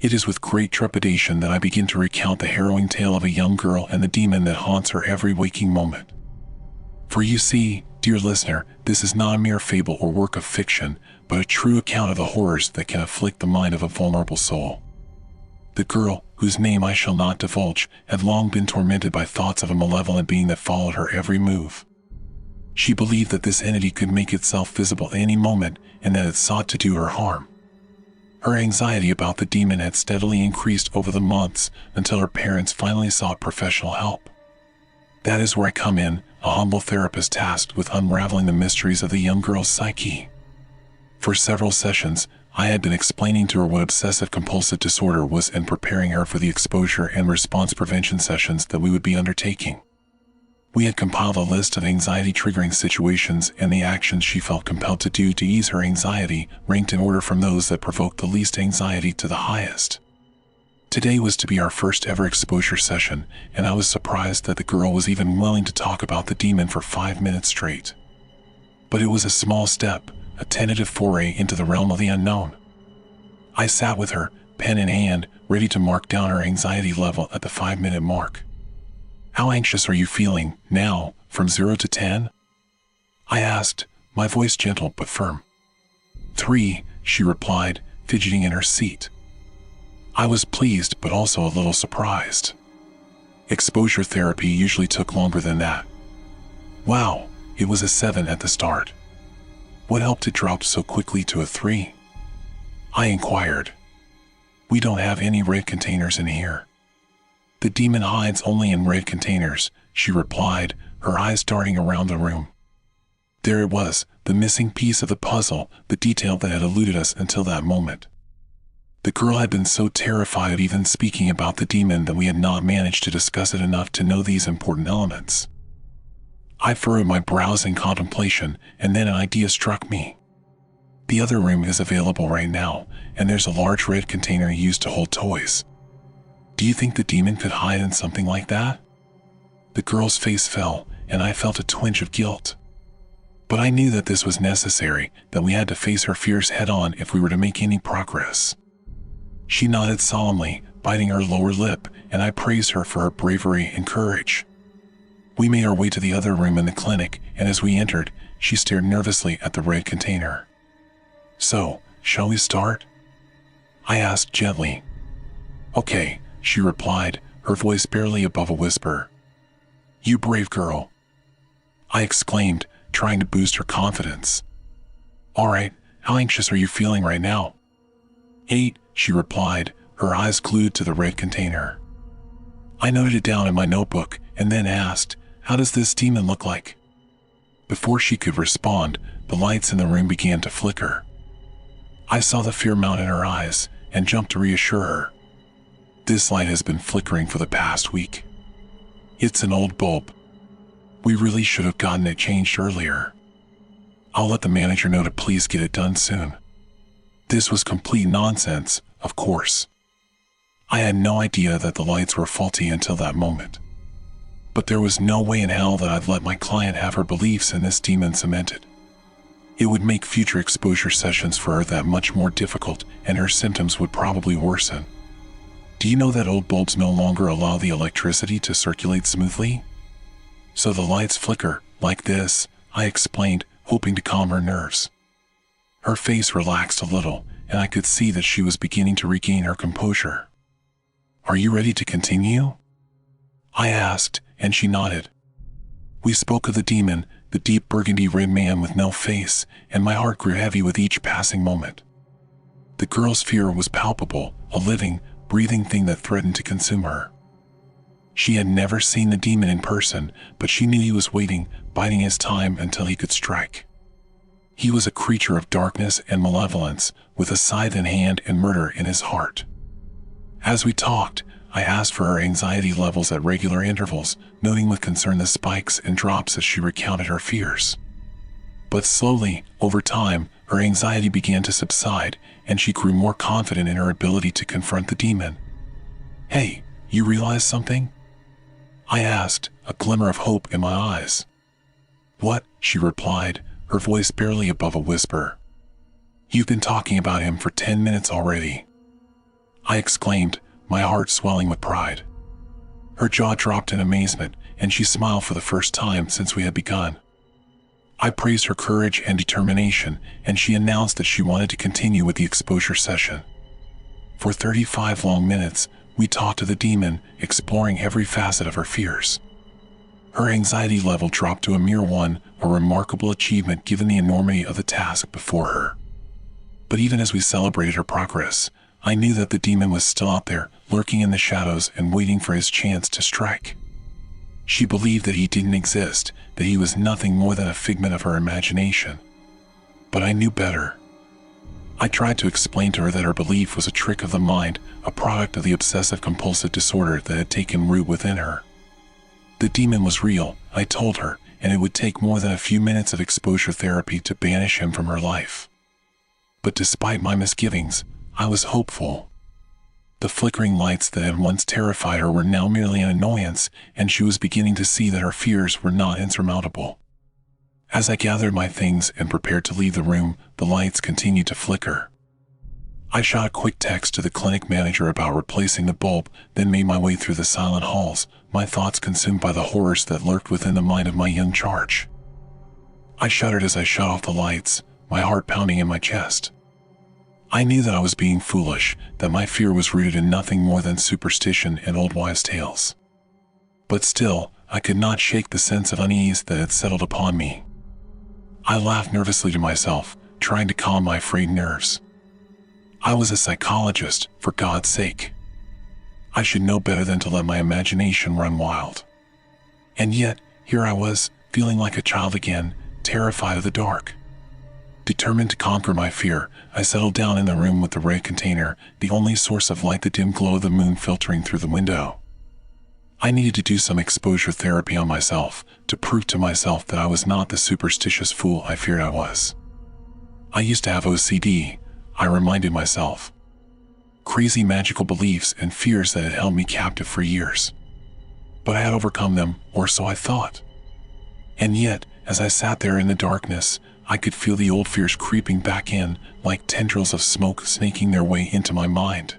It is with great trepidation that I begin to recount the harrowing tale of a young girl and the demon that haunts her every waking moment. For you see, dear listener, this is not a mere fable or work of fiction, but a true account of the horrors that can afflict the mind of a vulnerable soul. The girl, whose name I shall not divulge, had long been tormented by thoughts of a malevolent being that followed her every move. She believed that this entity could make itself visible at any moment and that it sought to do her harm. Her anxiety about the demon had steadily increased over the months until her parents finally sought professional help. That is where I come in, a humble therapist tasked with unraveling the mysteries of the young girl's psyche. For several sessions, I had been explaining to her what obsessive compulsive disorder was and preparing her for the exposure and response prevention sessions that we would be undertaking. We had compiled a list of anxiety-triggering situations and the actions she felt compelled to do to ease her anxiety, ranked in order from those that provoked the least anxiety to the highest. Today was to be our first ever exposure session, and I was surprised that the girl was even willing to talk about the demon for 5 minutes straight. But it was a small step, a tentative foray into the realm of the unknown. I sat with her, pen in hand, ready to mark down her anxiety level at the 5-minute mark. "How anxious are you feeling, now, from 0 to 10? I asked, my voice gentle but firm. 3, she replied, fidgeting in her seat. I was pleased but also a little surprised. Exposure therapy usually took longer than that. Wow, it was a 7 at the start. What helped it drop so quickly to a 3? I inquired. We don't have any red containers in here. The demon hides only in red containers, she replied, her eyes darting around the room. There it was, the missing piece of the puzzle, the detail that had eluded us until that moment. The girl had been so terrified of even speaking about the demon that we had not managed to discuss it enough to know these important elements. I furrowed my brows in contemplation, and then an idea struck me. The other room is available right now, and there's a large red container used to hold toys. Do you think the demon could hide in something like that? The girl's face fell, and I felt a twinge of guilt. But I knew that this was necessary, that we had to face her fears head-on if we were to make any progress. She nodded solemnly, biting her lower lip, and I praised her for her bravery and courage. We made our way to the other room in the clinic, and as we entered, she stared nervously at the red container. So, shall we start? I asked gently. Okay, she replied, her voice barely above a whisper. You brave girl, I exclaimed, trying to boost her confidence. All right, how anxious are you feeling right now? 8, she replied, her eyes glued to the red container. I noted it down in my notebook and then asked, how does this demon look like? Before she could respond, the lights in the room began to flicker. I saw the fear mount in her eyes and jumped to reassure her. This light has been flickering for the past week. It's an old bulb. We really should have gotten it changed earlier. I'll let the manager know to please get it done soon. This was complete nonsense, of course. I had no idea that the lights were faulty until that moment. But there was no way in hell that I'd let my client have her beliefs in this demon cemented. It would make future exposure sessions for her that much more difficult, and her symptoms would probably worsen. Do you know that old bulbs no longer allow the electricity to circulate smoothly? So the lights flicker, like this, I explained, hoping to calm her nerves. Her face relaxed a little, and I could see that she was beginning to regain her composure. Are you ready to continue? I asked, and she nodded. We spoke of the demon, the deep burgundy-red man with no face, and my heart grew heavy with each passing moment. The girl's fear was palpable, a living, breathing thing that threatened to consume her. She had never seen the demon in person, but she knew he was waiting, biding his time until he could strike. He was a creature of darkness and malevolence, with a scythe in hand and murder in his heart. As we talked, I asked for her anxiety levels at regular intervals, noting with concern the spikes and drops as she recounted her fears. But slowly, over time, her anxiety began to subside, and she grew more confident in her ability to confront the demon. Hey, you realize something? I asked, a glimmer of hope in my eyes. What? She replied, her voice barely above a whisper. You've been talking about him for 10 minutes already. I exclaimed, my heart swelling with pride. Her jaw dropped in amazement, and she smiled for the first time since we had begun. I praised her courage and determination, and she announced that she wanted to continue with the exposure session. For 35 long minutes, we talked to the demon, exploring every facet of her fears. Her anxiety level dropped to a mere 1, a remarkable achievement given the enormity of the task before her. But even as we celebrated her progress, I knew that the demon was still out there, lurking in the shadows and waiting for his chance to strike. She believed that he didn't exist, that he was nothing more than a figment of her imagination. But I knew better. I tried to explain to her that her belief was a trick of the mind, a product of the obsessive compulsive disorder that had taken root within her. The demon was real, I told her, and it would take more than a few minutes of exposure therapy to banish him from her life. But despite my misgivings, I was hopeful. The flickering lights that had once terrified her were now merely an annoyance, and she was beginning to see that her fears were not insurmountable. As I gathered my things and prepared to leave the room, the lights continued to flicker. I shot a quick text to the clinic manager about replacing the bulb, then made my way through the silent halls, my thoughts consumed by the horrors that lurked within the mind of my young charge. I shuddered as I shut off the lights, my heart pounding in my chest. I knew that I was being foolish, that my fear was rooted in nothing more than superstition and old wives' tales. But still, I could not shake the sense of unease that had settled upon me. I laughed nervously to myself, trying to calm my frayed nerves. I was a psychologist, for God's sake. I should know better than to let my imagination run wild. And yet, here I was, feeling like a child again, terrified of the dark. Determined to conquer my fear, I settled down in the room with the ray container, the only source of light the dim glow of the moon filtering through the window. I needed to do some exposure therapy on myself, to prove to myself that I was not the superstitious fool I feared I was. I used to have OCD, I reminded myself. Crazy magical beliefs and fears that had held me captive for years. But I had overcome them, or so I thought. And yet, as I sat there in the darkness, I could feel the old fears creeping back in, like tendrils of smoke snaking their way into my mind.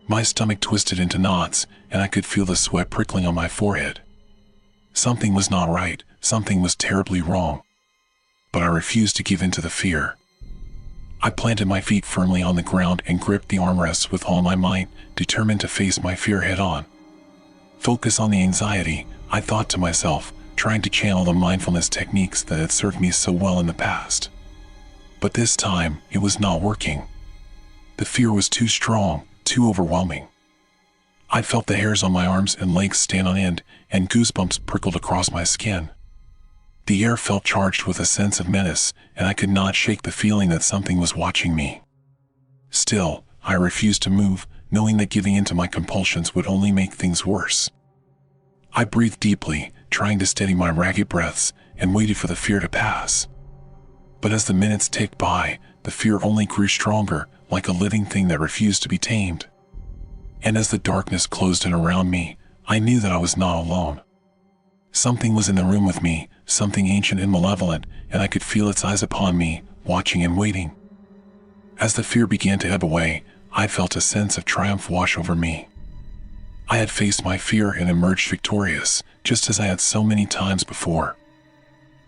My stomach twisted into knots, and I could feel the sweat prickling on my forehead. Something was not right, something was terribly wrong. But I refused to give in to the fear. I planted my feet firmly on the ground and gripped the armrests with all my might, determined to face my fear head-on. Focus on the anxiety, I thought to myself, trying to channel the mindfulness techniques that had served me so well in the past. But this time, it was not working. The fear was too strong, too overwhelming. I felt the hairs on my arms and legs stand on end, and goosebumps prickled across my skin. The air felt charged with a sense of menace, and I could not shake the feeling that something was watching me. Still, I refused to move, knowing that giving in to my compulsions would only make things worse. I breathed deeply, trying to steady my ragged breaths, and waited for the fear to pass. But as the minutes ticked by, the fear only grew stronger, like a living thing that refused to be tamed. And as the darkness closed in around me, I knew that I was not alone. Something was in the room with me, something ancient and malevolent, and I could feel its eyes upon me, watching and waiting. As the fear began to ebb away, I felt a sense of triumph wash over me. I had faced my fear and emerged victorious, just as I had so many times before.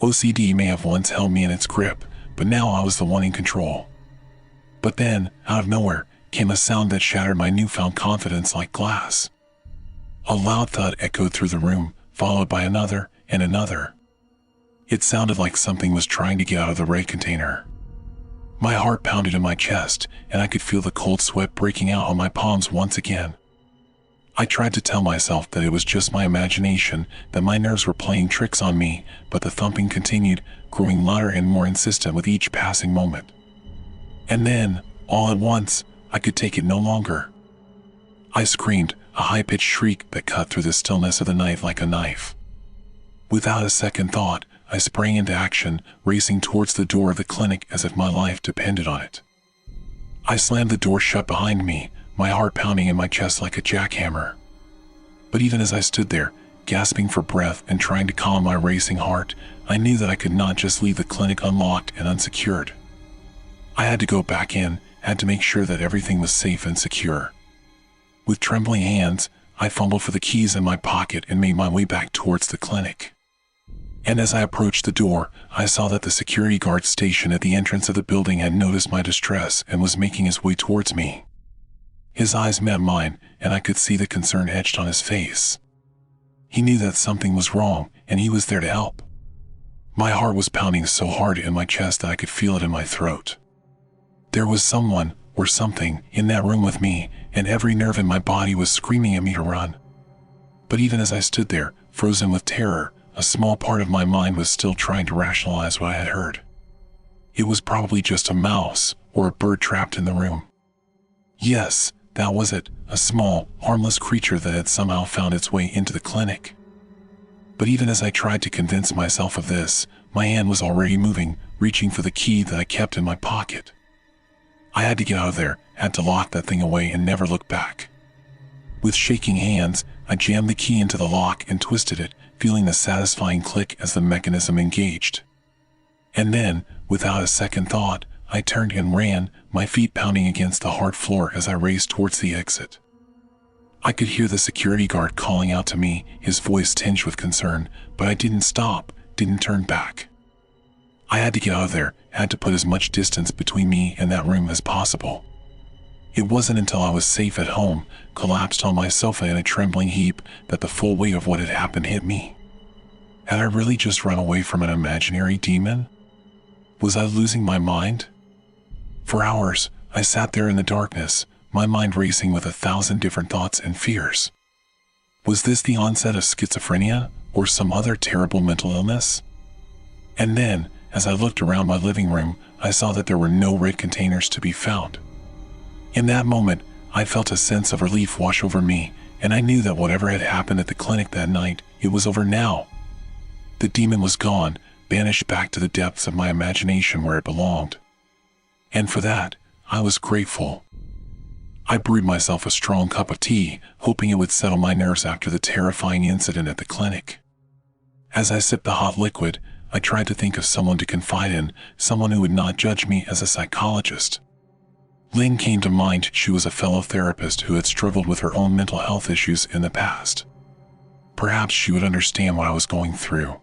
OCD may have once held me in its grip, but now I was the one in control. But then, out of nowhere, came a sound that shattered my newfound confidence like glass. A loud thud echoed through the room, followed by another and another. It sounded like something was trying to get out of the ray container. My heart pounded in my chest, and I could feel the cold sweat breaking out on my palms once again. I tried to tell myself that it was just my imagination, that my nerves were playing tricks on me, but the thumping continued, growing louder and more insistent with each passing moment. And then, all at once, I could take it no longer. I screamed, a high-pitched shriek that cut through the stillness of the night like a knife. Without a second thought, I sprang into action, racing towards the door of the clinic as if my life depended on it. I slammed the door shut behind me, my heart pounding in my chest like a jackhammer. But even as I stood there, gasping for breath and trying to calm my racing heart, I knew that I could not just leave the clinic unlocked and unsecured. I had to go back in, had to make sure that everything was safe and secure. With trembling hands, I fumbled for the keys in my pocket and made my way back towards the clinic. And as I approached the door, I saw that the security guard stationed at the entrance of the building had noticed my distress and was making his way towards me. His eyes met mine, and I could see the concern etched on his face. He knew that something was wrong, and he was there to help. My heart was pounding so hard in my chest that I could feel it in my throat. There was someone, or something, in that room with me, and every nerve in my body was screaming at me to run. But even as I stood there, frozen with terror, a small part of my mind was still trying to rationalize what I had heard. It was probably just a mouse, or a bird trapped in the room. Yes, that was it, a small, harmless creature that had somehow found its way into the clinic. But even as I tried to convince myself of this, my hand was already moving, reaching for the key that I kept in my pocket. I had to get out of there, had to lock that thing away and never look back. With shaking hands, I jammed the key into the lock and twisted it, feeling the satisfying click as the mechanism engaged. And then, without a second thought, I turned and ran, my feet pounding against the hard floor as I raced towards the exit. I could hear the security guard calling out to me, his voice tinged with concern, but I didn't stop, didn't turn back. I had to get out of there, had to put as much distance between me and that room as possible. It wasn't until I was safe at home, collapsed on my sofa in a trembling heap, that the full weight of what had happened hit me. Had I really just run away from an imaginary demon? Was I losing my mind? For hours, I sat there in the darkness, my mind racing with 1,000 different thoughts and fears. Was this the onset of schizophrenia, or some other terrible mental illness? And then, as I looked around my living room, I saw that there were no red containers to be found. In that moment, I felt a sense of relief wash over me, and I knew that whatever had happened at the clinic that night, it was over now. The demon was gone, banished back to the depths of my imagination where it belonged. And for that, I was grateful. I brewed myself a strong cup of tea, hoping it would settle my nerves after the terrifying incident at the clinic. As I sipped the hot liquid, I tried to think of someone to confide in, someone who would not judge me as a psychologist. Lynn came to mind. She was a fellow therapist who had struggled with her own mental health issues in the past. Perhaps she would understand what I was going through.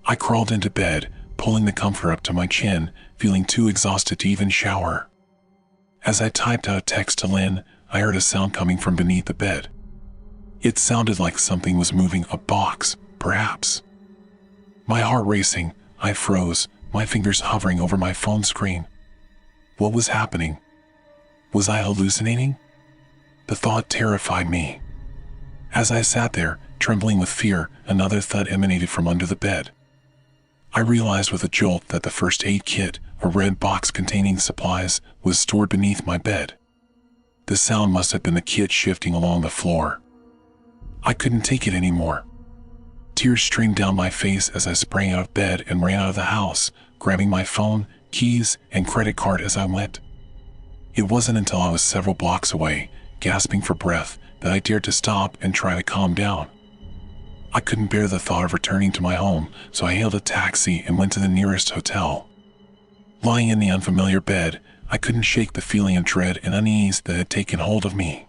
I crawled into bed, pulling the comforter up to my chin, feeling too exhausted to even shower. As I typed out a text to Lynn, I heard a sound coming from beneath the bed. It sounded like something was moving a box, perhaps. My heart racing, I froze, my fingers hovering over my phone screen. What was happening? Was I hallucinating? The thought terrified me. As I sat there, trembling with fear, another thud emanated from under the bed. I realized with a jolt that the first aid kit, a red box containing supplies, was stored beneath my bed. The sound must have been the kit shifting along the floor. I couldn't take it anymore. Tears streamed down my face as I sprang out of bed and ran out of the house, grabbing my phone, keys, and credit card as I went. It wasn't until I was several blocks away, gasping for breath, that I dared to stop and try to calm down. I couldn't bear the thought of returning to my home, so I hailed a taxi and went to the nearest hotel. Lying in the unfamiliar bed, I couldn't shake the feeling of dread and unease that had taken hold of me.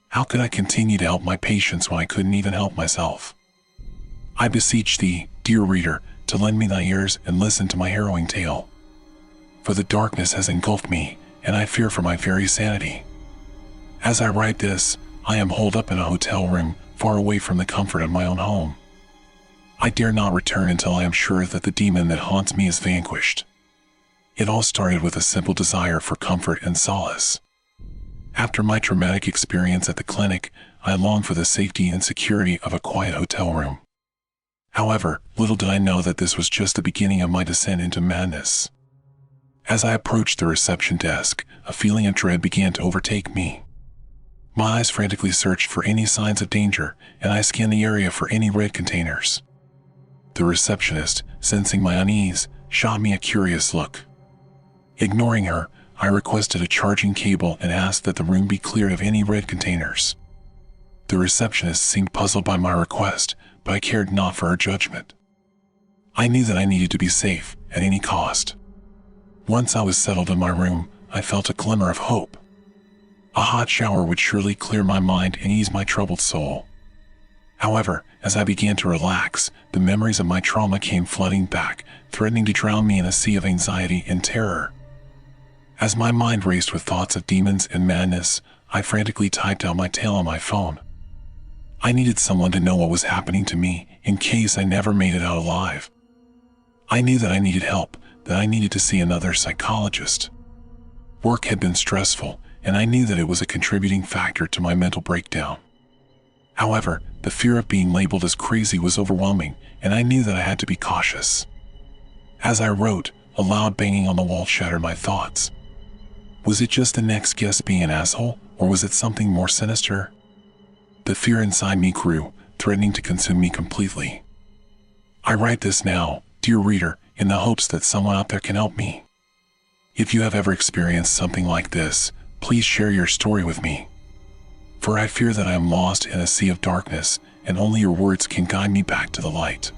How could I continue to help my patients when I couldn't even help myself? I beseech thee, dear reader, to lend me thy ears and listen to my harrowing tale. For the darkness has engulfed me, and I fear for my very sanity. As I write this, I am holed up in a hotel room, far away from the comfort of my own home. I dare not return until I am sure that the demon that haunts me is vanquished. It all started with a simple desire for comfort and solace. After my traumatic experience at the clinic, I longed for the safety and security of a quiet hotel room. However, little did I know that this was just the beginning of my descent into madness. As I approached the reception desk, a feeling of dread began to overtake me. My eyes frantically searched for any signs of danger, and I scanned the area for any red containers. The receptionist, sensing my unease, shot me a curious look. Ignoring her, I requested a charging cable and asked that the room be cleared of any red containers. The receptionist seemed puzzled by my request, but I cared not for her judgment. I knew that I needed to be safe at any cost. Once I was settled in my room, I felt a glimmer of hope. A hot shower would surely clear my mind and ease my troubled soul. However, as I began to relax, the memories of my trauma came flooding back, threatening to drown me in a sea of anxiety and terror. As my mind raced with thoughts of demons and madness, I frantically typed out my tale on my phone. I needed someone to know what was happening to me in case I never made it out alive. I knew that I needed help, that I needed to see another psychologist. Work had been stressful, and I knew that it was a contributing factor to my mental breakdown. However, the fear of being labeled as crazy was overwhelming, and I knew that I had to be cautious. As I wrote, a loud banging on the wall shattered my thoughts. Was it just the next guest being an asshole, or was it something more sinister? The fear inside me grew, threatening to consume me completely. I write this now, dear reader, in the hopes that someone out there can help me. If you have ever experienced something like this, please share your story with me. For I fear that I am lost in a sea of darkness, and only your words can guide me back to the light.